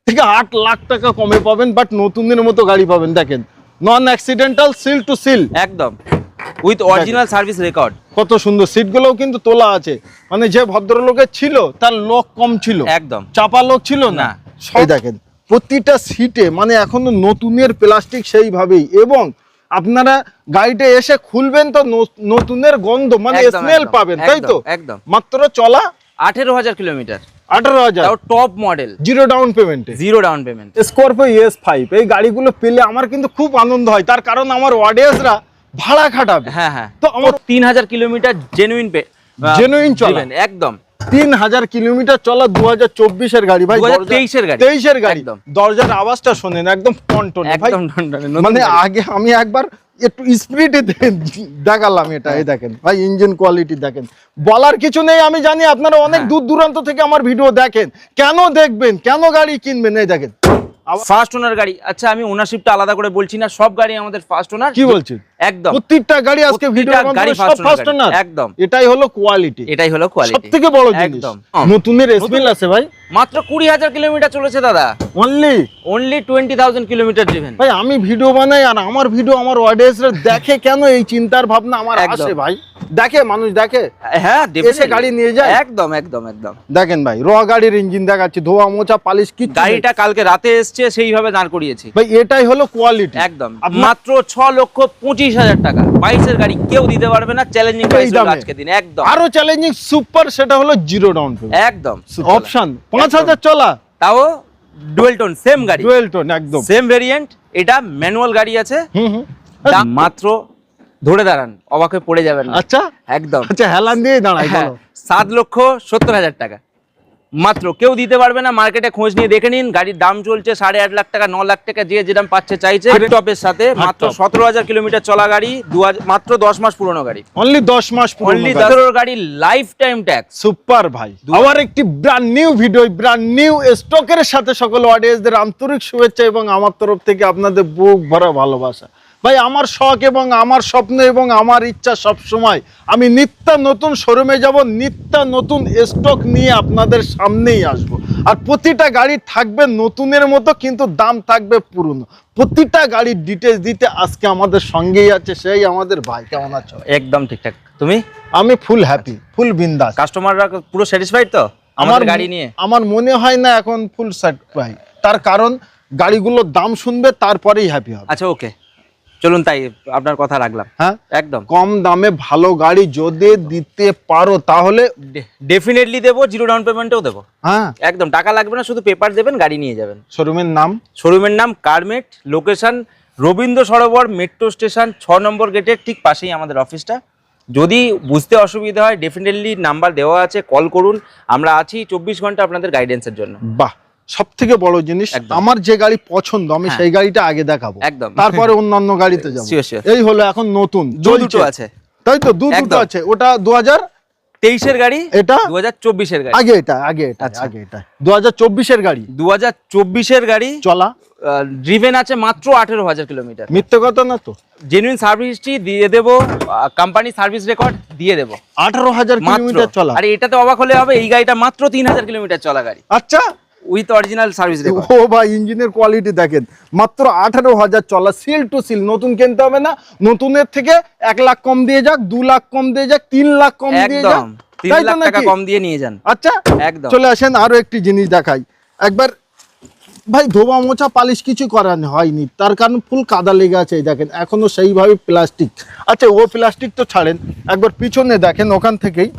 থেকে 8 লাখ টাকা কমে পাবেন, বাট নতুনের মতো গাড়ি পাবেন। দেখেন নন অ্যাক্সিডেন্টাল, সিল টু সিল, একদম উইথ অরিজিনাল সার্ভিস রেকর্ড। কত সুন্দর সিটগুলোও কিন্তু তোলা আছে, মানে যে ভদ্রলোকের ছিল তার লোক কম ছিল, একদম চাপা লোক ছিল না। এই দেখেন প্রতিটা সিটে মানে এখনো নতুনের প্লাস্টিক সেইভাবেই, এবং আপনারা গাড়িটা এসে খুলবেন তো নতুনের গন্ধ মানে স্মেল পাবেন, তাই তো? একদম। মাত্র চলা 18,000 কিলোমিটার, 18,000, তাও টপ মডেল, জিরো ডাউন পেমেন্টে। Zero down payment. Scorpio S5 এই গাড়িগুলো পেলে আমার কিন্তু খুব আনন্দ হয়, তার কারণ আমার অডিয়েন্সরা ভাড়া খাটাবে। হ্যাঁ হ্যাঁ, তো আমার 3,000 কিলোমিটার জেনুইন চলা, একদম 3000 কিলোমিটার চলা 2024 এর গাড়ি ভাই, 2023 এর গাড়ি, 23 এর গাড়ি। দরজার আওয়াজটা শোনেন, একদম টনটনে ভাই, একদম মানে আগে আমি একবার একটু স্পিডে দেখালাম এটা। এই দেখেন ভাই ইঞ্জিন কোয়ালিটি দেখেন, বলার কিছু নেই। আমি জানি আপনারা অনেক দূর দূরান্ত থেকে আমার ভিডিও দেখেন, কেন দেখবেন, কেন গাড়ি কিনবেন? এই দেখেন ফার্স্ট ওনার গাড়ি। আচ্ছা আমি ওনারশিপটা আলাদা করে বলছি না, সব গাড়ি আমাদের ফার্স্ট ওনার। কি বলছেন? একদম প্রত্যেকটা গাড়ি আজকে ভিডিওর মাধ্যমে সব ফার্স্ট ওনার। একদম, এটাই হলো কোয়ালিটি, এটাই হলো কোয়ালিটি, সবথেকে বড় জিনিস। একদম নতুনের স্মেল আছে ভাই। মাত্র 20,000 কিলোমিটার চলেছে দাদা, অনলি 20,000 কিলোমিটার ড্রিভেন। ভাই আমি ভিডিও বানাই আর আমার ভিডিও আমার অডিয়েন্সরা দেখে কেন, এই চিন্তার ভাবনা আমার আসে ভাই। দেখে মানুষ, দেখে হ্যাঁ এসে গাড়ি নিয়ে যায়। একদম একদম একদম। দেখেন ভাই র গাড়ির ইঞ্জিন দেখাচ্ছি, ধোয়া মোছা পালিশ কি, গাড়িটা কালকে রাতে এসছে সেইভাবে দাঁড় করিয়েছি ভাই, এটাই হলো কোয়ালিটি। একদম। মাত্র 6,25,000 টাকা 22 এর গাড়ি কেউ দিতে পারবে না, চ্যালেঞ্জিং প্রাইস হলো আজকে দিন। একদম আরো চ্যালেঞ্জিং সুপার, সেটা হলো জিরো ডাউন পেমেন্ট। একদম অপশন 5,000 চলা, তাও ডুয়েল টোন সেম গাড়ি, ডুয়েল টোন একদম সেম ভেরিয়েন্ট। এটা ম্যানুয়াল গাড়ি আছে। দাম মাত্র ধরে দাঁড়ান, অবাক হয়ে পড়ে যাবেন না। আচ্ছা একদম, আচ্ছা হেলান দিয়ে দাঁড়াই, বলো 7,70,000 টাকা মাত্র, কেউ দিতে পারবে না। মার্কেটে খোঁজ নিয়ে দেখে নিন, গাড়ির দাম চলছে 8.5 লাখ টাকা, 9 লাখ টাকা, যে যেরকম পাচ্ছে চাইছে। টপের সাথে মাত্র 17,000 কিলোমিটার চলা গাড়ি, মাত্র 10 মাস পুরনো গাড়ি, অনলি 10 মাস অনলি গাড়ি, লাইফ টাইম ট্যাক্স। সুপার ভাই, আবার একটি brand new video, brand new স্টকের সাথে সকল অডিয়েন্সদের আন্তরিক শুভেচ্ছা এবং আমার তরফ থেকে আপনাদের বুক ভরা ভালোবাসা। ভাই আমার শখ এবং আমার স্বপ্ন এবং আমার ইচ্ছা সব সময় আমি নিত্য নতুন শোরুমে যাব, নিত্য নতুন স্টক নিয়ে আপনাদের সামনেই আসব। আর প্রতিটা গাড়ি থাকবে নতুনের মতো, কিন্তু দাম থাকবে পুরনো। প্রতিটা গাড়ির ডিটেইলস দিতে আজকে আমাদের সঙ্গেই আছে সেই আমাদের ভাই। কেমন আছো? একদম ঠিকঠাক। তুমি? আমি ফুল হ্যাপি, ফুল বিন্দাস। কাস্টমাররা পুরো স্যাটিসফাইড তো আমার গাড়ি নিয়ে? আমার মনে হয় না এখন ফুল স্যাটিসফাইড, তার কারণ গাড়িগুলোর দাম শুনবে তারপরেই হ্যাপি হবে। আচ্ছা ওকে, চলুন তাই আপনার কথা রাখলাম। হ্যাঁ একদম, কম দামে ভালো গাড়ি যদি দিতে পারো তাহলে ডেফিনেটলি দেবো, জিরো ডাউন পেমেন্টেও দেবো। হ্যাঁ একদম, টাকা লাগবে না, শুধু পেপার দেবেন, গাড়ি নিয়ে যাবেন। শোরুমের নাম? শোরুমের নাম কারমেট, location Rabindra Sarobar metro station 6 নম্বর গেটের ঠিক পাশেই আমাদের অফিসটা। যদি বুঝতে অসুবিধা হয় ডেফিনেটলি নাম্বার দেওয়া আছে, কল করুন, আমরা আছি 24 ঘন্টা আপনাদের গাইডেন্সের জন্য। বাহ, সব থেকে বড় জিনিস আমার যে গাড়ি পছন্দ আমি সেই গাড়িটা আগে দেখাবো, একদম, তারপরে অন্যান্য গাড়িতে যাবো। এই হলো এখন নতুন দুটো আছে, তাই তো? দুটো আছে, ওটা 2023 এর গাড়ি, এটা 2024 এর গাড়ি। আগে এটা 2024 এর গাড়ি, 2024 এর গাড়ি চলা, ড্রিভেন আছে মাত্র 18,000 কিলোমিটার। মিথ্যে কথা না তো? জেনুইন সার্ভিসটি দিয়ে দেবো, কোম্পানি সার্ভিস রেকর্ড দিয়ে দেবো। 18,000 কিলোমিটার চলা। আরে এটাতে অবাক হলে হবে, এই গাড়িটা মাত্র 3,000 কিলোমিটার চলা গাড়ি। আচ্ছা, উইথ অরিজিনাল সার্ভিস রেকর্ড। ও ভাই ইঞ্জিনের কোয়ালিটি দেখেন, মাত্র 18,000 চলা, সিল টু সিল। নতুন কিনতে হবে না, নতুনের থেকে 1 লাখ কম দিয়ে যাক, 2 লাখ কম দিয়ে যাক, 3 লাখ কম দিয়ে যাক, 3 লাখ টাকা কম দিয়ে নিয়ে যান। আচ্ছা একদম, চলে আসেন। আরো একটি জিনিস দেখাই একবার ভাই, ধোবা মোছা পালিশ কিছু করানো হয়নি, তার কারণ ফুল কাদা লেগে আছে। দেখেন এখনো সেইভাবে প্লাস্টিক। আচ্ছা ও প্লাস্টিক তো ছাড়েন, একবার পিছনে দেখেন, ওখান থেকেই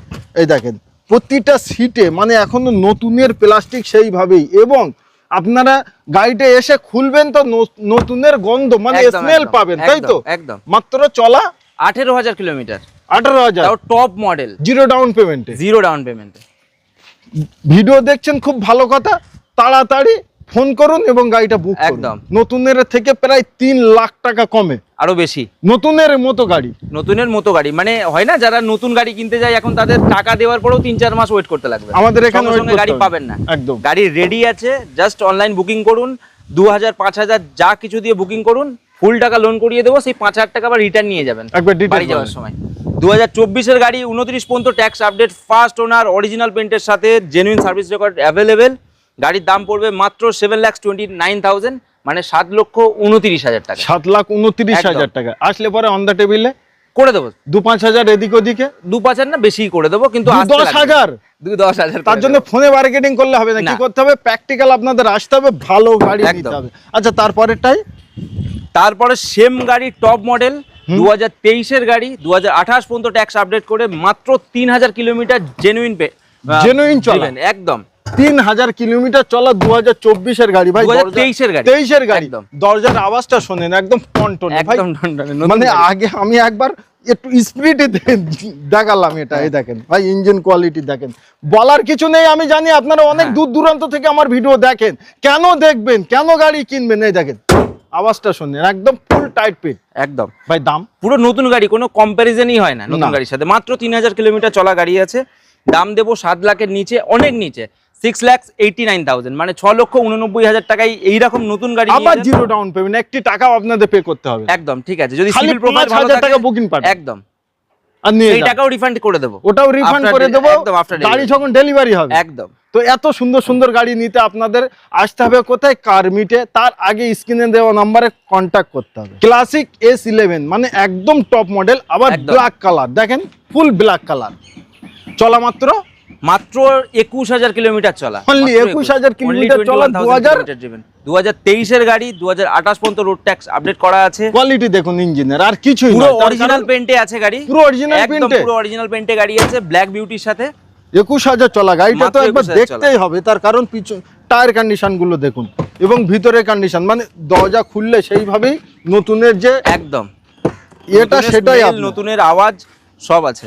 এই দেখেন প্রতিটা সিটে মানে এখনো নতুনের প্লাস্টিক সেইভাবেই, এবং আপনারা গাড়িটা এসে খুলবেন তো নতুনের গন্ধ মানে স্মেল পাবেন, তাই তো? একদম। মাত্র চলা 18,000 কিলোমিটার, 18,000, তাও টপ মডেল, জিরো ডাউন পেমেন্টে। জিরো ডাউন পেমেন্টে। ভিডিও দেখছেন খুব ভালো কথা, তাড়াতাড়ি ফোন করুন এবং গাড়িটা বুক করুন। একদম, নতুনের থেকে প্রায় 3 লাখ টাকা কমে, আরো বেশি। নতুনের মতো গাড়ি, নতুনের মতো গাড়ি মানে হয় না, যারা নতুন গাড়ি কিনতে যায় এখন তাদের টাকা দেওয়ার পরেও 3-4 মাস ওয়েট করতে লাগবে। আমাদের এখানে গাড়ি পাবেন না, একদম গাড়ি রেডি আছে, জাস্ট অনলাইন বুকিং করুন, 2,000 5,000 যা কিছু দিয়ে বুকিং করুন, ফুল টাকা লোন করিয়ে দেবো, সেই 5,000 টাকা আবার রিটার্ন নিয়ে যাবেন বাড়ি যাওয়ার সময়। 2024 এর গাড়ি, 29 পর্যন্ত tax update, first owner, original পেন্টের সাথে, জেনুইন সার্ভিস রেকর্ড অ্যাভেলেবেল। গাড়ির দাম পড়বে মাত্র 7,29,000, মানে 7,29,000 টাকা। 7,29,000 টাকা আসলে পরে অন দ্য টেবিলে করে দেবো 2-5 হাজার এদিক ওদিকে, 2-5 না বেশি করে দেবো, কিন্তু 10,000 10,000 তার জন্য ফোনে মার্কেটিং করলে হবে না, কি না। করতে হবে, প্র্যাকটিক্যাল আপনাদের আসতে হবে, ভালো গাড়ি নিতে একদম। হবে। আচ্ছা তারপরেরটাই তারপরে সেম গাড়ি টপ মডেল 2023-এর গাড়ি, 2028 পর্যন্ত ট্যাক্স আপডেট করে মাত্র 3,000 কিলোমিটার জেনুইন চলা, একদম 3,000 কিলোমিটার চলা 2024-এর গাড়ি ভাই, 2023-এর গাড়ি, 23-এর গাড়ি। একদম। দরজার আওয়াজটা শোনেন, একদম টনটনে ভাই, একদম টনটনে, নতুন মানে গাড়ি। আগে আমি একবার একটু স্পিডে দেখালাম এটা, এই দেখেন ভাই ইঞ্জিন কোয়ালিটি দেখেন, বলার কিছু নেই। আমি জানি আপনারা অনেক দূর দূরান্ত থেকে আমার ভিডিও দেখেন, কেন দেখবেন, কেন গাড়ি কিনবেন, এই দেখেন আওয়াজটা শুনেন, একদম ফুল টাইট পিট। একদম ভাই দাম পুরো নতুন গাড়ি, কোনো কম্প্যারিজনই হয় না নতুন না। গাড়ির সাথে। মাত্র 3,000 কিলোমিটার চলা গাড়ি আছে, দাম দেবো 7 লাখের নিচে, অনেক নিচে, 6,89,000, মানে 6,89,000 টাকায় এইরকম নতুন গাড়ি নিয়ে আবার যান। জিরো ডাউন পেমেন্ট, একটি টাকাও আপনাদের পে করতে হবে, একদম ঠিক আছে, যদি খালি সিভিল প্রোফাইল ভালো 5,000 থাকে টাকা বুকিং পাঠান, একদম আর নিয়ে এই যান। টাকাও রিফান্ড করে দেবো, ওটাও রিফান্ড After করে দেবো, একদম after গাড়ি delivery। যখন ডেলিভারি হবে। একদম তো এত সুন্দর সুন্দর গাড়ি নিতে আপনাদের আসতে হবে কোথায়, কার মিটে। তার আগে স্ক্রিনে দেওয়া নম্বরে কন্ট্যাক্ট করতে হবে। ক্লাসিক S11 মানে একদম টপ মডেল, আবার একদম। ব্ল্যাক কালার দেখেন, ফুল ব্ল্যাক কালার, চলা মাত্র 21,000 কিলোমিটার চলা, Only 21,000 কিলোমিটার চলা, 2023-এর গাড়ি, 2028 পর্যন্ত রোড ট্যাক্স আপডেট করা আছে। কোয়ালিটি দেখুন ইঞ্জিনের, আর কিছুই পুরো না, তার অরিজিনাল কারণ পেন্টে আছে গাড়ি, পুরো অরিজিনাল একদম পেন্টে পুরো অরিজিনাল পেন্টে গাড়ি আছে, ব্ল্যাক বিউটির সাথে। 21,000 চলা গাড়িটা তো মাত্র একবার 21,000 দেখতেই হবে, তার কারণ পিছন টায়ার কন্ডিশন গুলো দেখুন এবং ভিতরের কন্ডিশন, মানে দরজা খুললে সেইভাবেই নতুনের যে একদম এটা নতুনের সেটাই smell, আপনার। নতুনের আওয়াজ সব আছে,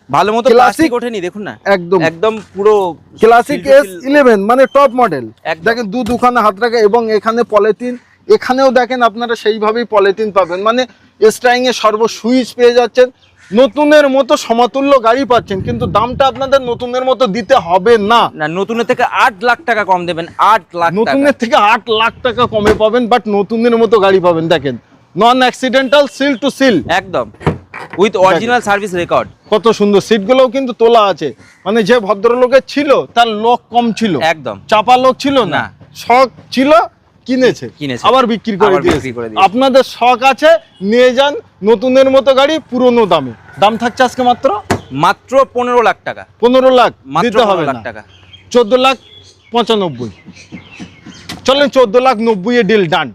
ভালো মতো Classic- প্লাস্টিক ওঠেনি দেখুন না, একদম একদম পুরো ক্লাসিক S11 মানে টপ মডেল, একদম। দেখেন দুখানে হাত রাখা এবং এখানে পলিথিন, এখানেও দেখেন আপনারা সেইভাবেই পলিথিন পাবেন, মানে স্টারিং এ সর্ব সুইচ পেয়ে যাচ্ছেন, নতুনের মতো সমতুল্য গাড়ি পাচ্ছেন, কিন্তু দামটা আপনাদের নতুনের মতো দিতে হবে না, না, নতুনের থেকে 8 লাখ টাকা কম দেবেন, 8 লাখ টাকা। নতুনের থেকে 8 লাখ টাকা কমে পাবেন, বাট নতুনের মতো গাড়ি পাবেন। দেখেন নন অ্যাক্সিডেন্টাল, সিল টু সিল, একদম উইথ অরিজিনাল সার্ভিস রেকর্ড, কত সুন্দর সিটগুলোও কিন্তু তোলা আছে, মানে যে ভদ্রলোকের ছিল তার লোক কম ছিল, একদম চাপা লোক ছিল না, না। শখ ছিল, কিনেছে আবার বিক্রি করে আবার দিয়েছে। বিক্রি করে দিয়েছে। আপনাদের শখ আছে, নিয়ে যান নতুনের মতো গাড়ি পুরনো দামে। দাম থাকছে আজকে মাত্র 15 লাখ টাকা, 15 লাখ, মাত্র দিতে হবে 15 লাখ না, টাকা, 14,95,000 চলেন 14,90,000 এ ডিল ডান।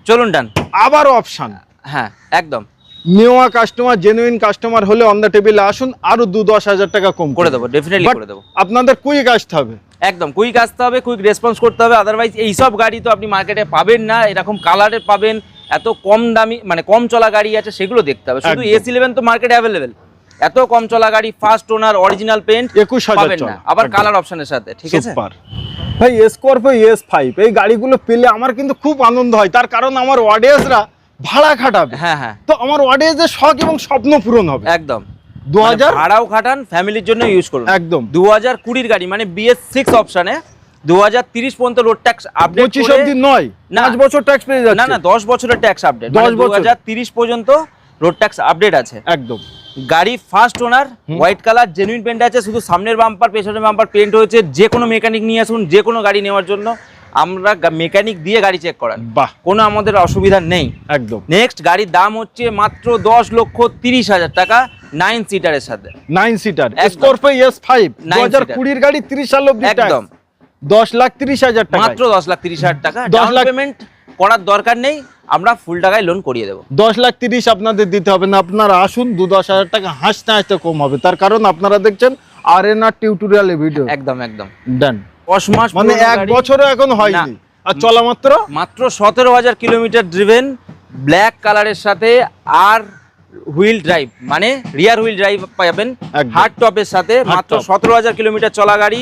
চলুন ডান। আবার অপশন, হ্যাঁ একদম নেওয়া কাস্টমার, জেনুইন কাস্টমার হলে অন দ্য টেবিলে আসুন, আরো 2-10,000 টাকা কম করে দেবো, ডেফিনেটলি But করে দেবো, আপনাদের কুইক আসতে হবে, একদম কুইক আসতে হবে, কুইক রেসপন্স করতে হবে, আদারওয়াইজ এইসব গাড়ি তো আপনি মার্কেটে পাবেন না, এরকম কালারে পাবেন, এত কম দামি মানে কম চলা গাড়ি আছে সেগুলো দেখতে হবে। শুধু একদম। S11 তো মার্কেটে অ্যাভেলেবেল, এত কম চলা গাড়ি, ফার্স্ট ওনার, অরিজিনাল পেন্ট 21,000 পাবেন না, চলা। আবার একদম। কালার অপশনের সাথে, ঠিক আছে। সুপার ভাই, স্করপিও S5 এই গাড়িগুলো পেলে আমার কিন্তু খুব আনন্দ হয়, তার কারণ আমার অডিয়েন্সরা ভাড়া খাটাবে, হ্যাঁ হ্যাঁ তো আমার অডিয়েন্সের শখ এবং স্বপ্ন পূরণ হবে। একদম, 2000 মানে ভাড়াও খাটান, ফ্যামিলির জন্য ইউজ করুন। একদম 2020 গাড়ি মানে BS6 অপশনে 2030 পর্যন্ত রোড ট্যাক্স আপডেট 25 করে, অবধি নয়, না। 5 বছর ট্যাক্স পেয়ে যাচ্ছে, না না 10 বছরের ট্যাক্স আপডেট, 10 বছর। 2030 পর্যন্ত রোড ট্যাক্স আপডেট আছে। একদম গাড়ি first owner, white colour, genuine paint আছে, শুধু সামনের বাম্পার পেছনের বাম্পার পেন্ট হয়েছে। যে কোনো মেকানিক নিয়ে আসুন, যে কোনো গাড়ি নেওয়ার জন্য আমরা মেকানিক দিয়ে গাড়ি চেক করান, বাহ, কোনো আমাদের অসুবিধা নেই। একদম নেক্সট গাড়ির দাম হচ্ছে মাত্র 10,30,000 টাকা, 9 সিটারের সাথে, 9 সিটার একদম। স্করপিও S5 9 2020 এর গাড়ি, 30 সাল অবধি একদম। ট্যাক্স, 10,30,000 টাকা, মাত্র 10,30,000 টাকা, 10 ডাউন লাখ- পেমেন্ট করার দরকার নেই, আমরা ফুল টাকায় লোন করিয়ে দেবো। 10,30,000 আপনাদের দিতে হবে না, আপনারা আসুন, 2-10,000 টাকা হাসতে হাসতে কম হবে, তার কারণ আপনারা দেখছেন আরএনআর টিউটোরিয়ালে ভিডিও একদম একদম ডান, 10 মাস মানে পুরনো 1 গাড়ি, বছরও এখন হয়নি, আর চলা মাত্র মাত্র 17,000 কিলোমিটার ড্রিভেন, ব্ল্যাক কালারের সাথে, আর হুইল ড্রাইভ মানে রিয়ার হুইল ড্রাইভ পাবেন একদম। হার্ড টপের সাথে, Hard মাত্র top। 17,000 কিলোমিটার চলা গাড়ি,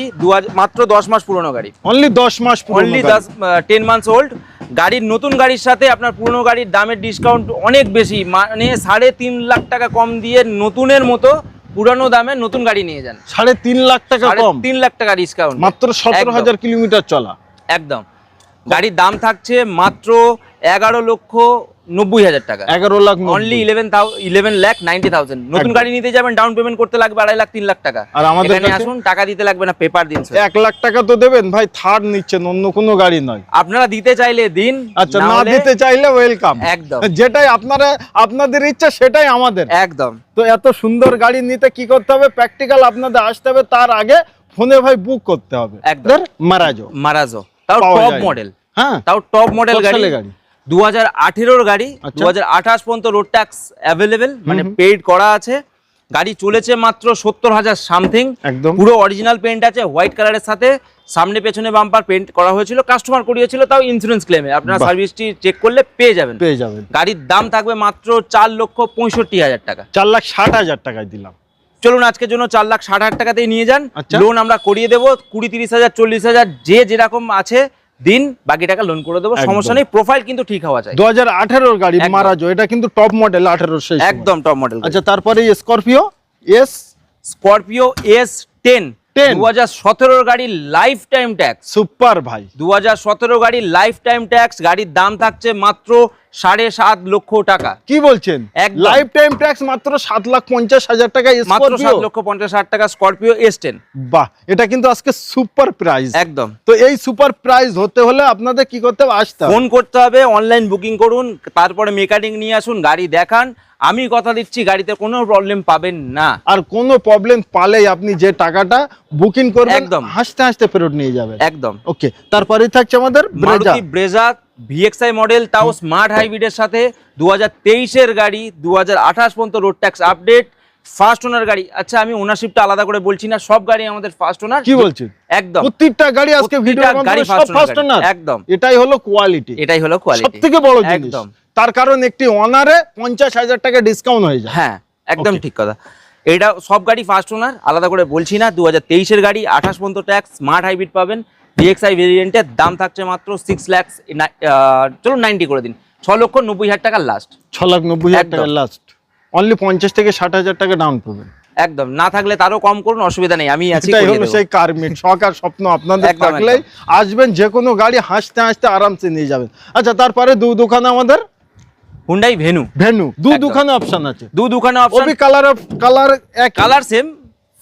মাত্র 10 মাস পুরনো গাড়ি, অনলি 10 মাস অনলি 10 মান্থস ওল্ড। গাড়ির নতুন গাড়ির সাথে আপনার পুরনো গাড়ির দামের ডিসকাউন্ট অনেক বেশি, মানে 3.5 লাখ টাকা কম দিয়ে নতুনের মতো পুরানো দামে নতুন গাড়ি নিয়ে যান, 3.5 লাখ টাকা কম, 3 লাখ টাকা ডিসকাউন্ট, মাত্র 17,000 কিলোমিটার চলা। একদম। গাড়ির দাম থাকছে মাত্র 90,000 টাকা, 11 লাখ অনলি 11,90,000। নতুন একদম। গাড়ি নিতে যাবেন, ডাউন পেমেন্ট করতে লাগবে 2.5 লাখ 3 লাখ টাকা। আর আমাদের এখানে কাছে আসুন, টাকা দিতে লাগবে না, পেপার দিন শুধু। 1 লাখ টাকা তো দেবেন ভাই, থার্ড নিচ্ছেন, অন্য কোনো গাড়ি নয়। আপনারা দিতে চাইলে দিন, আচ্ছা, না হলে দিতে চাইলে ওয়েলকাম। একদম যেটাই আপনাদের ইচ্ছা সেটাই আমাদের। একদম। তো এত সুন্দর গাড়ি নিতে কি করতে হবে? প্র্যাকটিক্যাল আপনাদের আসতে হবে, তার আগে ফোনে ভাই বুক করতে হবে। একদম। মারাজো তাও পাওয়া টপ যায়। মডেল, হ্যাঁ, তাও টপ মডেল কত গাড়ি। সালের গাড়ি? 2018 গাড়ি, আচ্ছা। 2028 পর্যন্ত রোড ট্যাক্স অ্যাভেলেবেল, মানে পেইড করা আছে। গাড়ি চলেছে মাত্র 70,000 সামথিং। একদম পুরো অরিজিনাল পেইন্ট আছে হোয়াইট কালারের সাথে, সামনে পেছনে বাম্পার পেইন্ট করা হয়েছিল, কাস্টমার করিয়েছিল, তাও ইন্স্যুরেন্স ক্লেমে। আপনারা বাহ। সার্ভিসটি চেক করলে পেয়ে যাবেন। গাড়ির দাম থাকবে মাত্র 4,65,000 টাকা। 4,60,000 টাকায় দিলাম। চলুন আজকের জন্য 4,60,000 টাকাতেই নিয়ে যান। আচ্ছা। লোন আমরা করিয়ে দেবো 20-30,000 40,000 যে যেরকম আছে দিন, বাকি টাকা লোন করে দেবো, একদম। সমস্যা নেই। প্রোফাইল কিন্তু ঠিক হওয়া চাই। 2018 গাড়ি একদম। মারাজো, এটা কিন্তু টপ মডেল 18 শেষ। একদম টপ মডেল। আচ্ছা, তারপরে স্করপিও স্করপিও S10 2017 গাড়ি, লাইফ টাইম ট্যাক্স। সুপার ভাই, 2017 গাড়ি, লাইফ টাইম ট্যাক্স। গাড়ির দাম থাকছে মাত্র 7.5 লক্ষ টাকা। কি বলছেন? একদম। লাইফ টাইম ট্যাক্স মাত্র 7,50,000 টাকা। মাত্র 7,50,000 টাকা স্করপিও S10। বাহ, এটা কিন্তু আজকে সুপার প্রাইস। একদম। তো এই সুপার প্রাইস হতে হলে আপনাদের কি করতে হবে? আসতে হবে, ফোন করতে হবে, অনলাইন বুকিং করুন, তারপরে মেকানিক নিয়ে আসুন, গাড়ি দেখান। আমি কথা দিচ্ছি গাড়িতে কোনো প্রবলেম পাবেন না। আর কোনো প্রবলেম পালেই আপনি যে টাকাটা বুকিং করবেন একদম। হাসতে হাসতে ফেরত নিয়ে যাবেন। একদম। ওকে, তারপরে থাকছে আমাদের মারুতি ব্রেজা VXI মডেল, তাও স্মার্ট হাইব্রিডের সাথে। 2023 গাড়ি, 2028 পর্যন্ত রোড ট্যাক্স আপডেট, ফার্স্ট ওনার গাড়ি। আচ্ছা, আমি ওনারশিপটা আলাদা করে বলছি না, সব গাড়ি আমাদের ফার্স্ট ওনার। কি বলছেন? একদম, প্রত্যেকটা গাড়ি আজকে ভিডিও গাড়ি সব ফার্স্ট ওনার। একদম, এটাই হলো কোয়ালিটি, এটাই হলো কোয়ালিটি, সবথেকে বড় জিনিস। একদম। তার কারণ একটি ওনারে 50,000 টাকা ডিসকাউন্ট হয়ে যায়। হ্যাঁ, একদম Okay. ঠিক কথা। এটা সব গাড়ি ফার্স্ট ওনার, আলাদা করে বলছি না। 2023 গাড়ি, 28 পর্যন্ত ট্যাক্স, স্মার্ট হাইব্রিড পাবেন। VXI ভেরিয়েন্টের দাম থাকছে মাত্র 6 লাখ, চলুন 90 করে দিন, 6,90,000 টাকা লাস্ট। 6,90,000 টাকা একদম। লাস্ট। অনলি 50 থেকে 60,000 টাকা ডাউন পাবেন। একদম, না থাকলে তারও কম করুন, অসুবিধা নেই, আমি আছি, এটাই করিয়ে হলো দেবো। সেই কারমিট, শখ আর স্বপ্ন আপনাদের একদম, থাকলেই আসবেন, যে কোনো গাড়ি হাসতে হাসতে আরামসে নিয়ে যাবেন। আচ্ছা, তারপরে দোকানে আমাদের হুন্ডাই ভেনু। ভেনু দোকানে অপশন আছে। দোকানে অপশন, ওবি কালার এক, কালার সেম,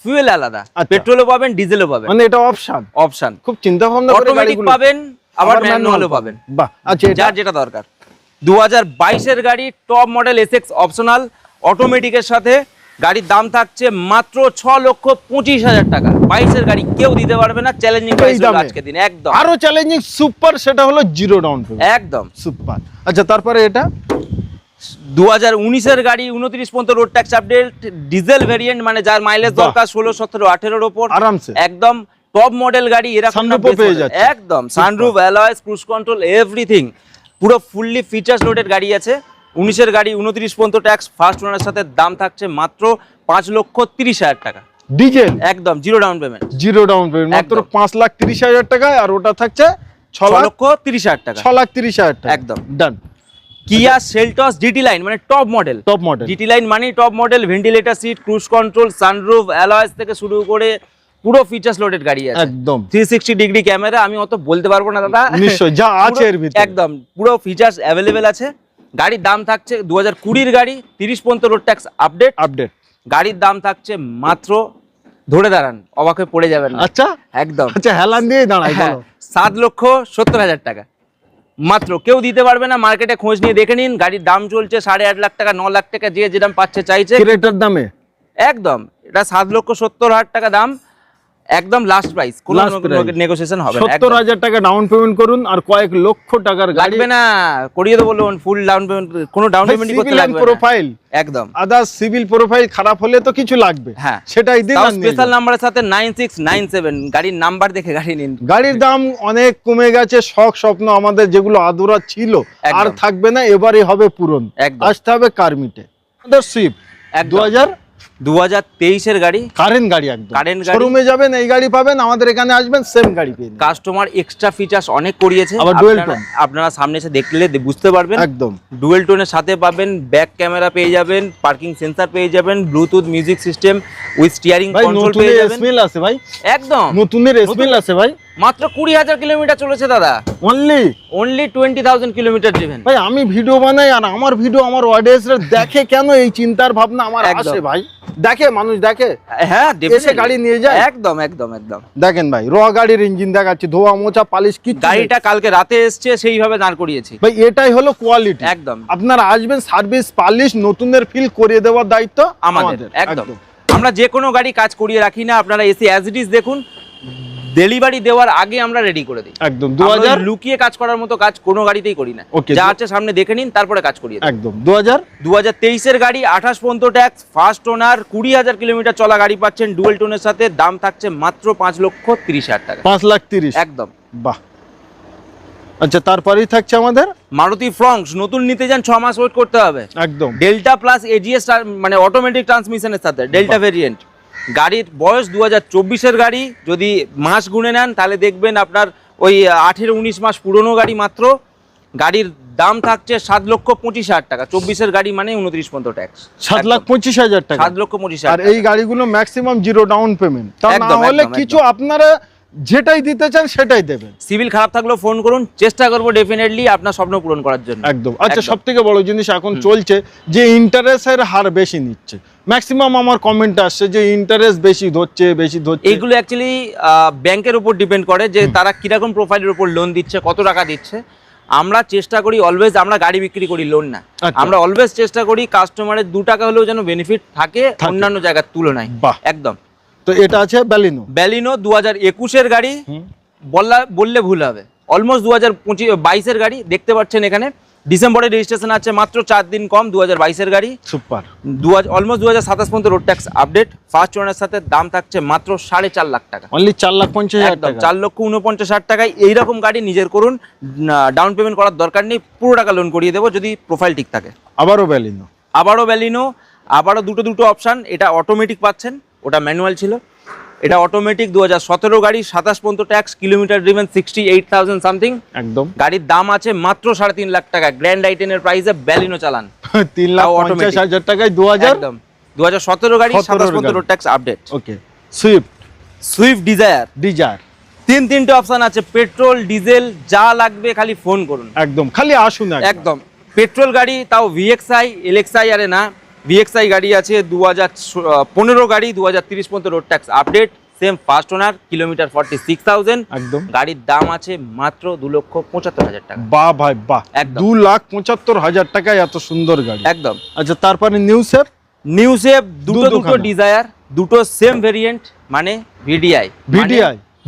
ফুয়েল আলাদা। আচ্ছা। পেট্রোলও পাবেন, ডিজেলও পাবেন, মানে এটা অপশন। অপশন। খুব চিন্তা ভাবনা করে অটোমেটিক গাড়িগুলো পাবেন, আবার manual ম্যানুয়ালও পাবেন। বাহ, আচ্ছা, এটা যার যেটা দরকার। 2022 গাড়ি, টপ মডেল SX অপশনাল অটোমেটিকের সাথে। গাড়ির দাম থাকছে মাত্র 6,25,000 টাকা। 22 গাড়ি কেউ দিতে পারবে না, চ্যালেঞ্জিং প্রাইস হলো আজকে দিন। একদম আরো চ্যালেঞ্জিং সুপার, সেটা হলো জিরো ডাউন পেমেন্ট। একদম সুপার। আচ্ছা, তারপরে এটা 2019 গাড়ি, 29 পর্যন্ত road tax update, diesel variant, মানে যার মাইলেজ বাহ। দরকার 16, 17, 18 ওপর আরামসে। একদম টপ মডেল গাড়ি। এরকম Sunroof ও পেয়ে যাচ্ছে। একদম, sunroof, alloys, cruise control, everything, পুরো ফুললি ফিচার্স লোডেড গাড়ি আছে। 19 গাড়ি, 29 পর্যন্ত ট্যাক্স, ফার্স্ট ওনারের সাথে। দাম থাকছে মাত্র 5,30,000 টাকা। ডিজেল একদম zero down payment, zero down payment মাত্র একদম। 5,30,000 টাকায়। আর ওটা থাকছে 6,30,000 টাকা। 6,30,000 টাকা। একদম। Done. Kia Seltos GT line, মানে top model. Top model. GT line মানে top model, ventilator seat, cruise control, sunroof, alloys থেকে শুরু করে পুরো ফিচার্স লোডেড গাড়ি আছে। একদম 360 ডিগ্রি ক্যামেরা, আমি অত বলতে পারবো না দাদা। নিশ্চয়, যা আছে এর ভিতরে। একদম পুরো ফিচার্স অ্যাভেলেবেল আছে। গাড়ির দাম থাকছে 2020 গাড়ি, 30 পর্যন্ত রোড ট্যাক্স আপডেট। গাড়ির দাম থাকছে মাত্র, ধরে দাঁড়ান, অবাক হয়ে পড়ে যাবেন না। আচ্ছা, একদম, আচ্ছা, হেলান দিয়ে দাঁড়াই। হ্যাঁ, 7,70,000 টাকা মাত্র। কেউ দিতে পারবে না, মার্কেটে খোঁজ নিয়ে দেখে নিন। গাড়ির দাম চলছে 8.5 লাখ টাকা, 9 লাখ টাকা, যে যেরকম পাচ্ছে চাইছে। ক্রেটার দামে একদম, এটা 7,70,000 টাকা দাম, একদম লাস্ট প্রাইস, কোনো Last price। নেগোসিয়েশন হবে না। 70,000 টাকা ডাউন পেমেন্ট করুন, আর কয়েক লক্ষ টাকার গাড়ি লাগবে না, করিয়ে দেবো লোন, ফুল ডাউন পেমেন্ট, কোনো ডাউন পেমেন্টই করতে লাগবে না। প্রোফাইল, একদম আদার্স সিভিল প্রোফাইল খারাপ হলে তো কিছু লাগবে, হ্যাঁ, সেটাই দিন। স্পেশাল নাম্বারের সাথে 9697, গাড়ির নাম্বার দেখে গাড়ি নিন। গাড়ির দাম অনেক কমে গেছে, শখ স্বপ্ন আমাদের যেগুলো আদুরা ছিল একদম। আর থাকবে না, এবারে হবে পূরণ। একদম। আসতে হবে কারমিটে। আমাদের সুইফট একদম। 2023 গাড়ি, কারেন্ট গাড়ি, একদম কারেন্ট গাড়ি। শোরুমে যাবেন এই গাড়ি পাবেন, আমাদের এখানে আসবেন সেম গাড়ি পেয়ে যাবেন। কাস্টমার এক্সট্রা ফিচার্স অনেক করিয়েছে, আবার dual tone। আপনারা সামনে এসে দেখলে বুঝতে পারবেন। একদম ডুয়েল টোনের সাথে পাবেন, ব্যাক ক্যামেরা পেয়ে যাবেন, পার্কিং সেন্সর পেয়ে যাবেন, Bluetooth music system with steering ভাই, কন্ট্রোল নতুনের পেয়ে যাবেন। স্মেল আছে ভাই, একদম নতুনের স্মেল আছে ভাই। মাত্র 20,000 কিলোমিটার চলেছে দাদা, অনলি অনলি 20,000 কিলোমিটার ড্রিভেন। ভাই আমি ভিডিও বানাই আর আমার ভিডিও আমার অডিয়েন্সরা দেখে কেন, এই চিন্তার ভাবনা আমার একদম। আসে ভাই, দেখে মানুষ দেখে হ্যাঁ এসে definitely। গাড়ি নিয়ে যায়। একদম একদম একদম। দেখেন ভাই র গাড়ির ইঞ্জিন দেখাচ্ছি, ধোয়া মোছা পালিশ কিচ্ছু নেই। গাড়িটা কালকে রাতে এসছে, সেইভাবে দাঁড় করিয়েছি। ভাই এটাই হলো কোয়ালিটি। একদম আপনারা আসবেন, সার্ভিস পালিশ নতুনের ফিল করিয়ে দেওয়ার দায়িত্ব আমাদের। একদম আমরা যে কোনো গাড়ি কাজ করিয়ে রাখি না, আপনারা এসে অ্যাজ ইট ইজ দেখুন, ডেলিভারি দেওয়ার আগে আমরা রেডি করে দিই। একদম আমরা ওই লুকিয়ে কাজ করার মতো কাজ কোনো গাড়িতেই করি না। Okay, যা আছে সামনে দেখে নিন, তারপরে কাজ করিয়ে দিই। একদম 2000 গাড়ি, 28 পর্যন্ত ট্যাক্স, ফার্স্ট ওনার, 20,000 কিলোমিটার চলা গাড়ি পাচ্ছেন ডুয়েল টোনের সাথে। দাম থাকছে মাত্র 5,30,000 টাকা। 5,30,000 একদম। বাহ। আচ্ছা তারপরেই থাকছে আমাদের মারুতি ফ্রঙ্কস, নতুন নিতে যান 6 মাস ওয়েট করতে হবে। একদম ডেল্টা প্লাস এজিএস মানে অটোমেটিক ট্রান্সমিশনের সাথে ডেল্টা ভেরিয়েন্ট। গাড়ির বয়স 2024-এর গাড়ি, যদি মাস গুনে নেন তাহলে দেখবেন আপনার ওই 18-19 মাস পুরনো গাড়ি মাত্র। গাড়ির দাম থাকছে 7,25,000 টাকা। 24-এর গাড়ি মানে 29 পর্যন্ত ট্যাক্স। 7,25,000 টাকা। 7,25,000 আর এই গাড়িগুলো ম্যাক্সিমাম জিরো ডাউন পেমেন্ট, তা না একদম, হলে একদম, কিছু আপনারা যেটাই দিতে চান সেটাই দেবেন। সিভিল খারাপ থাকলেও ফোন করুন, চেষ্টা করবো ডেফিনেটলি আপনার স্বপ্ন পূরণ করার জন্য। একদম। আচ্ছা একদম। সব থেকে বড় জিনিস এখন চলছে যে ইন্টারেস্টের হার বেশি নিচ্ছে, ম্যাক্সিমাম আমার কমেন্ট আসছে যে ইন্টারেস্ট বেশি ধরছে। এইগুলো অ্যাকচুয়ালি ব্যাংকের উপর ডিপেন্ড করে যে তারা কিরকম প্রোফাইলের উপর লোন দিচ্ছে, কত টাকা দিচ্ছে। আমরা চেষ্টা করি অলওয়েজ, আমরা গাড়ি বিক্রি করি লোন না, আচ্ছা। আমরা অলওয়েজ চেষ্টা করি কাস্টমারের 2 টাকা হলেও যেন বেনিফিট থাকে অন্যান্য জায়গার তুলনায়। বাহ। একদম। তো এটা আছে ব্যালিনো 2021-এর গাড়ি, বললে ভুল হবে, অলমোস্ট 2022-এর গাড়ি। দেখতে পাচ্ছেন এখানে ডিসেম্বরে রেজিস্ট্রেশন আছে, মাত্র 4 দিন কম। 2022-এর গাড়ি, সুপার। অলমোস্ট 2027 পর্যন্ত রোড ট্যাক্স আপডেট, ফার্স্ট ওনার সাথে। দাম থাকছে মাত্র 4.5 লাখ টাকা। অনলি 4,50,000 টাকা। 4,49,000 টাকায় এইরকম গাড়ি নিজের করুন, ডাউন পেমেন্ট করার দরকার নেই, পুরো টাকা লোন করিয়ে দেবো যদি প্রোফাইল ঠিক থাকে। আবারও ব্যালিনো, আবারও দুটো অপশান। এটা অটোমেটিক পাচ্ছেন, ওটা ম্যানুয়াল ছিল, এটা অটোমেটিক। 2017 গাড়ি, 27 পর্যন্ত ট্যাক্স, কিলোমিটার ড্রিভেন 68,000 সামথিং। একদম। গাড়ির দাম আছে মাত্র 3.5 লাখ টাকা। গ্র্যান্ড আইটেনের প্রাইসে ব্যালিনো চালান 3,50,000 টাকায় 2017 গাড়ি, 27 পর্যন্ত রোড ট্যাক্স আপডেট। ওকে। সুইফট ডিজায়ার 3টে অপশন আছে, পেট্রোল ডিজেল যা লাগবে খালি ফোন করুন। একদম, খালি আসুন। একদম। পেট্রোল গাড়ি, তাও ভিএক্সআই, এলএক্সআই আরে না, ভিএক্সআই গাড়ি আছে। 2015 গাড়ি, 2030 পর্যন্ত road tax update, same first owner, kilometre 46,000। একদম। গাড়ির দাম আছে মাত্র 2,75,000 টাকা। বাহ ভাই বাহ, একদম। 2,75,000 টাকায় এত সুন্দর গাড়ি। একদম। আচ্ছা তারপরে নিউ সেফ দুটো ডিজায়ার, দুটো সেম ভেরিয়েন্ট, মানে ভিডিআই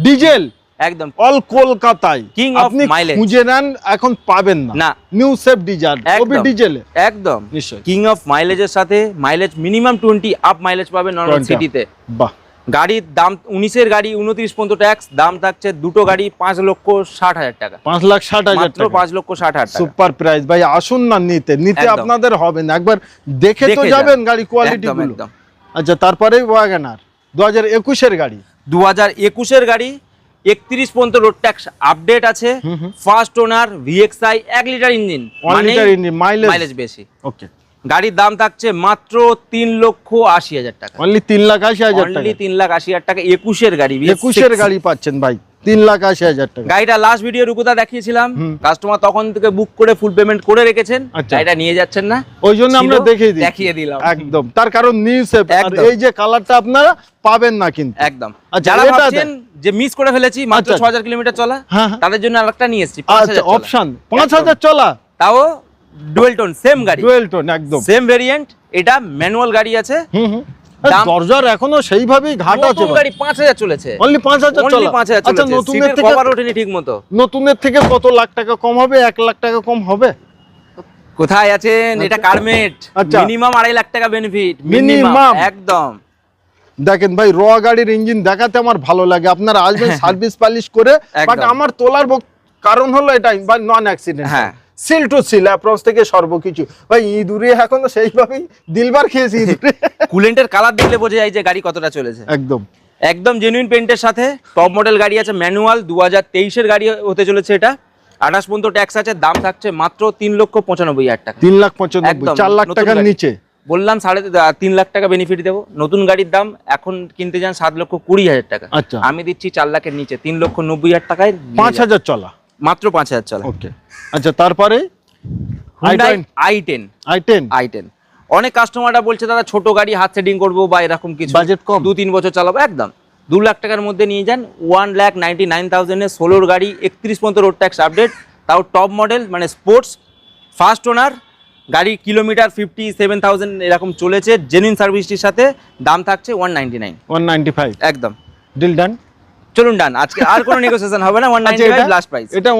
ডিজেল। একদম। অল কলকাতায় King of আপনি mileage। খুঁজে নেন, এখন পাবেন না। নিউ সেফ ডিজায়ার, ওবি ডিজেলে। একদম নিশ্চয়ই। কিং অফ মাইলেজের সাথে মাইলেজ মিনিমাম 20 আপ মাইলেজ পাবেন নরমাল সিটিতে। বাহ। গাড়ির দাম 19-এর গাড়ি, 29 পর্যন্ত ট্যাক্স। দাম থাকছে দুটো গাড়ি 5,60,000 টাকা। 5,60,000 মাত্র টাকা। 5,60,000 টাকা। সুপার প্রাইস ভাই, আসুন না নিতে একদম। আপনাদের হবে না, একবার দেখে তো দেখে যাবেন যান। গাড়ি কোয়ালিটি একদম, গুলো। একদম। আচ্ছা তারপরে ওয়াগনার 2021-এর গাড়ি, 2021-এর গাড়ি, 31 পর্যন্ত রোড ট্যাক্স আপডেট আছে। First owner, VXI, 1 litre engine, 1 litre engine, mileage বেশি। ওকে। গাড়ির দাম থাকছে মাত্র 3,80,000 টাকা। অনলি 3,80,000 টাকা। অনলি 3,80,000 টাকা। 21-এর গাড়ি, 21-এর গাড়ি পাচ্ছেন ভাই 3,80,000 টাকা। গাড়িটা লাস্ট ভিডিও রুকুদা দেখিয়েছিলাম, কাস্টমার তখন থেকে বুক করে ফুল পেমেন্ট করে রেখেছেন, আচ্ছা। গাড়িটা নিয়ে যাচ্ছেন না, ওই জন্য আমরা দেখিয়ে দিলাম। একদম, তার কারণ নিউ সেফ, আর একদম। এই যে কালারটা আপনারা পাবেন না কিন্তু। একদম। আচ্ছা, যারা এটা ভাবছেন যে মিস করে ফেলেছি, মাত্র আচ্ছা। 6,000 কিলোমিটার চলা, হ্যাঁ। তাদের জন্য আরেকটা নিয়ে এসেছি, আচ্ছা 5,000 চলা। অপশন 5,000 চলা, তাও ডুয়েল টোন সেম গাড়ি, ডুয়েল টোন একদম সেম ভেরিয়েন্ট। এটা ম্যানুয়াল গাড়ি আছে। দাম- দরজার এখনো সেইভাবেই ঘাট আছে নতুন গাড়ি 5,000 চলেছে। অনলি 5,000 Only চলা। 5,000 আচ্ছা চলেছে। নতুনের সিটের থেকে কভার ওঠেনি ঠিক মতো। নতুনের থেকে কত লাখ টাকা কম হবে? 1 লাখ টাকা কম হবে? কোথায় আছেন? এটা কারমেট, আচ্ছা। মিনিমাম 2.5 লাখ টাকা বেনিফিট, Minimum। একদম। দেখেন ভাই, র গাড়ির ইঞ্জিন দেখাতে আমার ভালো লাগে, আপনারা আসবেন সার্ভিস পালিশ করে। বাট একদম। আমার তোলার কারণ হলো এটাই, বা নন অ্যাক্সিডেন্ট, হ্যাঁ। সিল টু সিল অ্যাপ্রোচ থেকে সর্বকিছু। ভাই ইঁদুরে এখনো সেইভাবেই দিলবার খেয়েছি ইঁদুরে। কুলেন্টের কালার দেখলে বোঝা যায় যে গাড়ি কতটা চলেছে। একদম একদম জেনুইন পেইন্টের সাথে টপ মডেল গাড়ি আছে, ম্যানুয়াল। 2023-এর গাড়ি হতে চলেছে এটা। 28 পর্যন্ত ট্যাক্স আছে। দাম থাকছে মাত্র 3,95,000 টাকা। 3,95,000, একদম 4 লাখ নতুন টাকার গাড়ি। নিচে। বললাম 3.5 লাখ টাকা বেনিফিট দেবো। নতুন গাড়ির দাম এখন কিনতে যান 7,20,000 টাকা, আচ্ছা আমি দিচ্ছি 4 লাখের নিচে 3,90,000 টাকায় 5,000 চলা, মাত্র 5,000 চলা। ওকে আচ্ছা তারপরে Hyundai i10 i10 i10 অনেক কাস্টমাররা বলছে দাদা ছোট গাড়ি হাত সেটিং করবো বা এরকম কিছু, বাজেট কম, 2-3 বছর চালাবো, একদম 2 লাখ টাকার মধ্যে নিয়ে যান। 1,99,000 এর 16 গাড়ি, 31 পর্যন্ত রোড ট্যাক্স আপডেট, তাও টপ মডেল মানে স্পোর্টস, ফার্স্ট ওনার গাড়ি, কিলোমিটার 57,000 এরকম চলেছে, জেনুইন সার্ভিসটির সাথে। দাম থাকছে 195 একদম ডিল ডান। চলুন ডান, আজকে আর কোনো নেগোসিয়েশন হবে না, 195 লাস্ট প্রাইস। এটা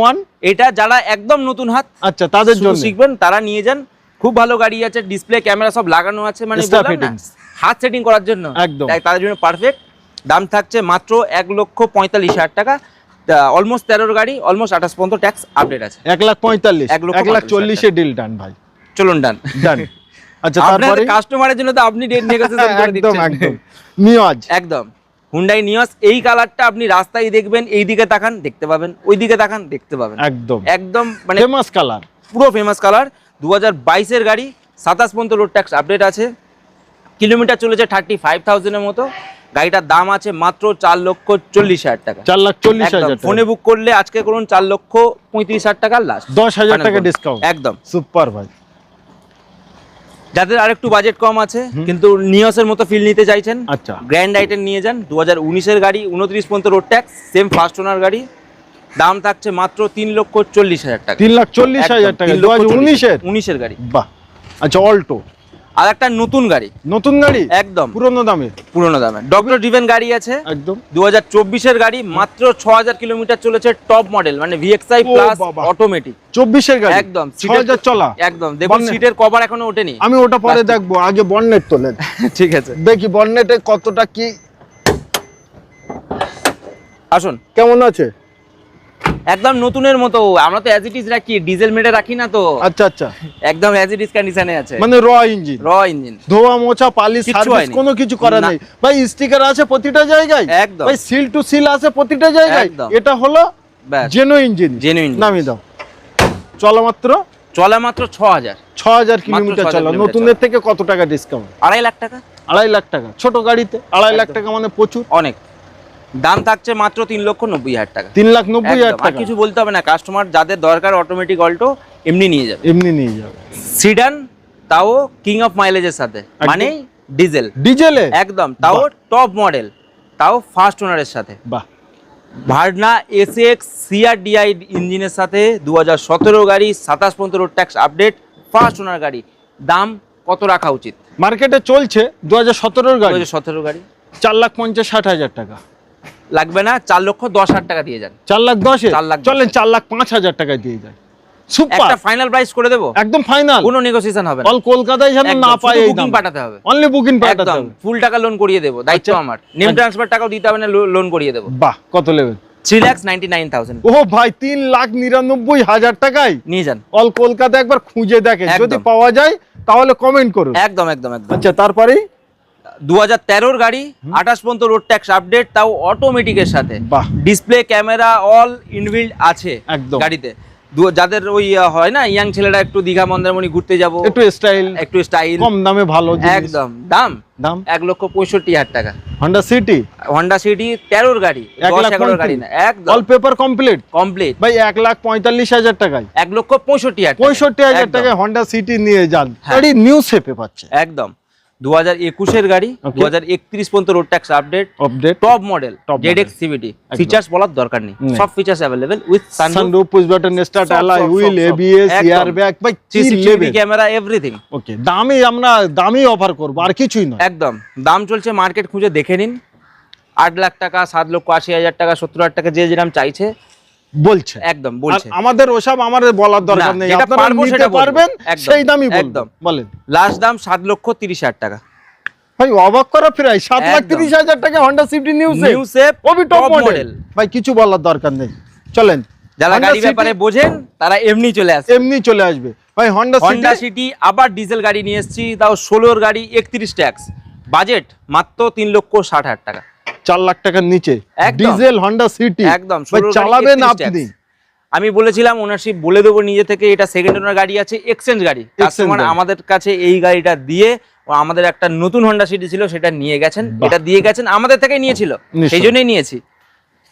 এটা যারা একদম নতুন হাত, আচ্ছা তাদের শুধু জন্য শিখবেন তারা নিয়ে যান। খুব ভালো গাড়ি আছে, ডিসপ্লে ক্যামেরা সব লাগানো আছে, মানে Extra বললাম না, fittings। হাত সেটিং করার জন্য একদম। তাই তাদের জন্য পারফেক্ট। দাম থাকছে মাত্র 1,45,000 টাকা, অলমোস্ট 13 গাড়ি, অলমোস্ট 28 পর্যন্ত ট্যাক্স আপডেট আছে। 1,45,000 1,45,000 1,40,000 ডিল ডান ভাই, চলুন ডান ডান। আচ্ছা আপনার তারপরে কাস্টমারের জন্য তো আপনি নেগোসিয়েশন করে একদম দিচ্ছেন। একদম নিয়াজ, একদম হুন্ডাই নিয়স, এই কালারটা আপনি রাস্তায় দেখবেন, এই দিকে তাকান দেখতে পাবেন, ওই দিকে তাকান দেখতে পাবেন, একদম একদম মানে ফেমাস কালার, পুরো ফেমাস কালার। 2022 এর গাড়ি, 27 পর্যন্ত রোড ট্যাক্স আপডেট আছে, কিলোমিটার চলেছে 35,000 এর মতো। গাড়িটার দাম আছে মাত্র 4,40,000 টাকা, 4,40,000 ফোনে বুক করলে আজকে করুন 4,35,000 টাকা লাস্ট, 10,000 টাকা ডিসকাউন্ট, একদম সুপার ভাই। যাদের আরেকটু বাজেট কম আছে কিন্তু নিয়সের মতো ফিল নিতে চাইছেন, আচ্ছা গ্র্যান্ড আইটেন নিয়ে যান। 2019 এর গাড়ি, 29 পর্যন্ত road tax, same first owner গাড়ি, দাম থাকছে মাত্র 3,40,000 টাকা, 3,40,000 টাকা, 2019 এর গাড়ি। বাহ। আচ্ছা অল্টো, আর একটা নতুন গাড়ি, নতুন গাড়ি একদম পুরনো দামে, পুরোনো দামে, ডক্টর ড্রিভেন গাড়ি আছে, একদম 2024 এর গাড়ি, মাত্র 6,000 কিলোমিটার চলেছে, টপ মডেল মানে VXI ও প্লাস বাবা। অটোমেটিক, 24 এর গাড়ি, একদম 6,000 চলা, একদম। দেখুন বন্নেট। সিটের কভার এখনো ওঠেনি, আমি ওটা পরে দেখবো, আগে বন্নেট তোলেন। ঠিক আছে দেখি বন্নেটে কতটা কি আসুন। কেমন আছে, একদম নতুনের মতো, আমরা তো অ্যাজ ইট ইজ রাখি, ডিজেল মেটে রাখি না তো, আচ্ছা আচ্ছা একদম অ্যাজ ইট ইজ কন্ডিশনে আছে, মানে র ইঞ্জিন, র ইঞ্জিন, ধোয়া মোছা পালিশ কিচ্ছু সার্ভিস হয়নি। কোনো কিছু করা না। নেই ভাই, স্টিকার আছে প্রতিটা জায়গায়, একদম। ভাই সিল টু সিল আছে প্রতিটা জায়গায়, একদম। এটা হলো ব্যাস জেনুইন ইঞ্জিন, জেনুইন। নামিয়ে দাও। চলো মাত্র চলে মাত্র 6,000, 6,000 কিলোমিটার 6,000 চলা, কিলোমিটার নতুনের থেকে কত টাকা ডিসকাউন্ট? 2.5 লাখ টাকা, 2.5 লাখ টাকা ছোট গাড়িতে, 2.5 লাখ একদম। টাকা মানে প্রচুর। অনেক। দাম থাকছে মাত্র 3,90,000 টাকা, 3,90,000 একদম। আর টাকা কিছু বলতে হবে না, কাস্টমার যাদের দরকার অটোমেটিক অল্টো এমনি নিয়ে যাবে। এমনি নিয়ে যাবে, সিডান, তাও কিং অফ মাইলেজের সাথে, মানে ডিজেল, ডিজেলে একদম, তাও টপ মডেল, তাও ফার্স্ট ওনারের সাথে, বাহ। ভার্না এসএক্স সিআরডিআই ইঞ্জিনের সাথে, 2017 গাড়ি, 27 পর্যন্ত রোড ট্যাক্স আপডেট, ফার্স্ট ওনার গাড়ি। দাম কত রাখা উচিত? মার্কেটে চলছে 2017 গাড়ি 2017 গাড়ি 4,50,60,000 টাকা, লাগবে না, 4,10,000 টাকা দিয়ে যান। 4,10,000 4,10,000 চলেন 4,05,000 টাকায় দিয়ে যায়, সুপার একটা ফাইনাল প্রাইস করে দেবো, একদম ফাইনাল, কোনো নেগোসিয়েশন হবে না, অল কলকাতায় যেন না পায় এই বুকিং দাম, পাঠাতে হবে, অনলি বুকিং পাঠাতে একদম হবে। ফুল টাকা লোন করিয়ে দেবো, দায়িত্ব আচ্ছা। আমার, নেম ট্রান্সফার টাকাও দিতে হবে না, লোন করিয়ে দেবো। বাহ, কত নেবেন? 3,99,000 ও ভাই, 3,99,000 টাকায় নিয়ে যান, অল কলকাতা একবার খুঁজে দেখেন, একদম। যদি পাওয়া যায় তাহলে কমেন্ট করুন। একদম একদম একদম। আচ্ছা তারপরে 2013 গাড়ি, 28 পর্যন্ত রোড ট্যাক্স আপডেট, তাও অটোমেটিকের সাথে, বাহ। ডিসপ্লে ক্যামেরা অল ইনবিল্ড আছে একদম। গাড়িতে। যাদের ওই হয় না ইয়াং ছেলেরা একটু দীঘা মন্দারমণি ঘুরতে যাব, একটু স্টাইল, একটু স্টাইল, কম দামে ভালো জিনিস। একদম। দাম দাম 1,65,000 টাকা, হন্ডা সিটি, হন্ডা সিটি 13 গাড়ি, 10-11 গাড়ি না, একদম অল পেপার কমপ্লিট কমপ্লিট, ভাই 1,45,000 টাকায়, 1,65,000 65,000 টাকায় হন্ডা সিটি নিয়ে যান, হ্যাঁ। গাড়ি নিউ শেপে পাচ্ছে, একদম। 2021 এর গাড়ি, Okay. 2031 পর্যন্ত road tax update, update, top model, Top ZX model। CVT, একদম। ফিচার্স বলার দরকার নেই, নেই। সব features available with sunroof, sunroof, push button start, সব, অ্যালয় সব, হুইল, সব, এবিএস, একদম। এয়ার ব্যাগ, ভাই কি CCTV লেভেল, ক্যামেরা এভরিথিং, ওকে। আমরা দামি অফার করব, আর কিছুই নয়, একদম। দাম চলছে মার্কেট খুঁজে দেখে নিন, 8 লাখ টাকা, 7,80,000 টাকা, 70,000 টাকা, যে যেরকম চাইছে বলছে একদম আর বলছে। আমাদের ওসব আমাদের বলার দরকার না, নেই, যেটা আপনারা পারবো নিতে সেটা বলবো। পারবেন, একদম, সেই দামই একদম। বলেন। লাস্ট দাম 7,30,000 টাকা, ভাই অবাক করা প্রায়, একদম। 7,30,000 টাকা Honda City new new shape, ওবি টপ টপ মডেল, মডেল। ভাই কিছু বলার দরকার নেই, চলেন। যারা Honda গাড়ি City ব্যাপারে বোঝেন তারা এমনি চলে আসে। এমনি চলে আসবে ভাই, হন্ডা হন্ডা সিটি সিটি আবার ডিজেল গাড়ি নিয়ে এসেছি, তাও 16 গাড়ি, 31 ট্যাক্স, বাজেট মাত্র 3,60,000 টাকা, 4 লাখ টাকার নিচে, একদম। ডিজেল হন্ডা সিটি, একদম। ভাই 16 গাড়ি, চালাবেন 31 আপনি, ট্যাক্স। আমি বলেছিলাম ওনারশিপ বলে দেবো নিজে থেকে, এটা সেকেন্ড ওনার গাড়ি আছে, এক্সচেঞ্জ গাড়ি। কাস্টমার গাড়ি। আমাদের কাছে এই গাড়িটা দিয়ে, ও আমাদের একটা নতুন হন্ডা সিটি ছিল সেটা নিয়ে গেছেন, এটা দিয়ে গেছেন, আমাদের থেকেই নিয়েছিল, নিশ্চয়ই। সেই জন্যই নিয়েছি।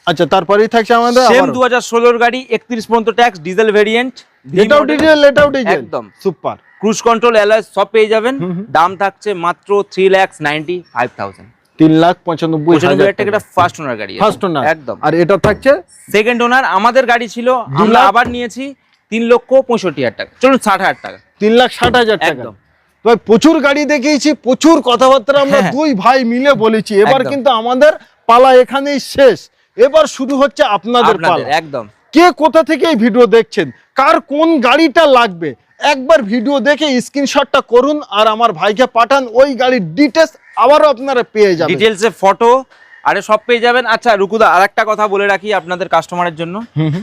আচ্ছা, তারপরেই থাকছে আমাদের সেম আবার- 2016 গাড়ি, 31 পর্যন্ত ট্যাক্স, ডিজেল ভেরিয়েন্ট, এটাও ডিজেল, এটাও ডিজেল, একদম সুপার। ক্রুজ কন্ট্রোল, অ্যালয় সব পেয়ে যাবেন। দাম থাকছে মাত্র 3,95,000, 3,95,000 টাকা। এটা ফার্স্ট ওনার গাড়ি, ফার্স্ট ওনার একদম। আর এটা থাকছে সেকেন্ড ওনার আমাদের গাড়ি ছিল, 2 আমরা লাখ আবার নিয়েছি 3,65,000 টাকা, চলুন 60,000 টাকা। 3,60,000 টাকা। একদম। তো ভাই প্রচুর গাড়ি দেখিয়েছি, প্রচুর কথাবার্তা আমরা হ্যাঁ। দুই ভাই মিলে বলেছি, এবার একদম। কিন্তু আমাদের পালা এখানেই শেষ, এবার শুরু হচ্ছে আপনাদের পালা। একদম কে কোথা থেকে এই ভিডিও দেখছেন, কার কোন গাড়িটা লাগবে, একবার ভিডিও দেখে স্ক্রিনশটটা করুন আর আমার ভাইকে পাঠান, ওই গাড়ির ডিটেলস আবারও আপনারা পেয়ে যাবেন। ডিটেলসে ফটো আরে সব পেয়ে যাবেন। আচ্ছা রুকুদা, আরেকটা কথা বলে রাখি আপনাদের কাস্টমারের জন্য,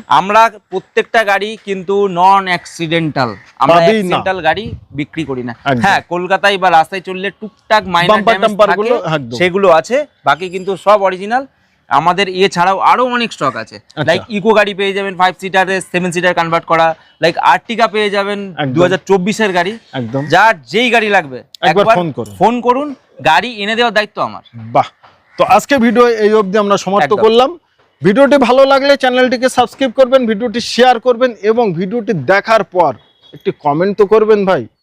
আমরা প্রত্যেকটা গাড়ি কিন্তু নন অ্যাক্সিডেন্টাল, আমরা পাবেই না। অ্যাক্সিডেন্টাল গাড়ি বিক্রি করি না। একদম। হ্যাঁ, কলকাতায় বা রাস্তায় চললে টুকটাক মাইনার Bumper ড্যামেজ টাম্পার থাকে, গুলো একদম। সেগুলো আছে, বাকি কিন্তু সব অরিজিনাল। আমাদের ছাড়াও আরো অনেক স্টক আছে, আচ্ছা। লাইক ইকো গাড়ি পেয়ে যাবেন 5 সিটারে 7 সিটার কনভার্ট করা, লাইক আর্টিকা পেয়ে যাবেন একদম। 2024 এর গাড়ি। একদম। যার যেই গাড়ি লাগবে একবার ফোন করুন। ফোন করুন, গাড়ি এনে দেওয়ার দায়িত্ব আমার। বাহ, তো আজকে ভিডিও এই অবধি আমরা সমাপ্ত একদম। করলাম। ভিডিওটি ভালো লাগলে চ্যানেলটিকে সাবস্ক্রাইব করবেন, ভিডিওটি শেয়ার করবেন এবং ভিডিওটি দেখার পর একটি কমেন্ট তো করবেন ভাই।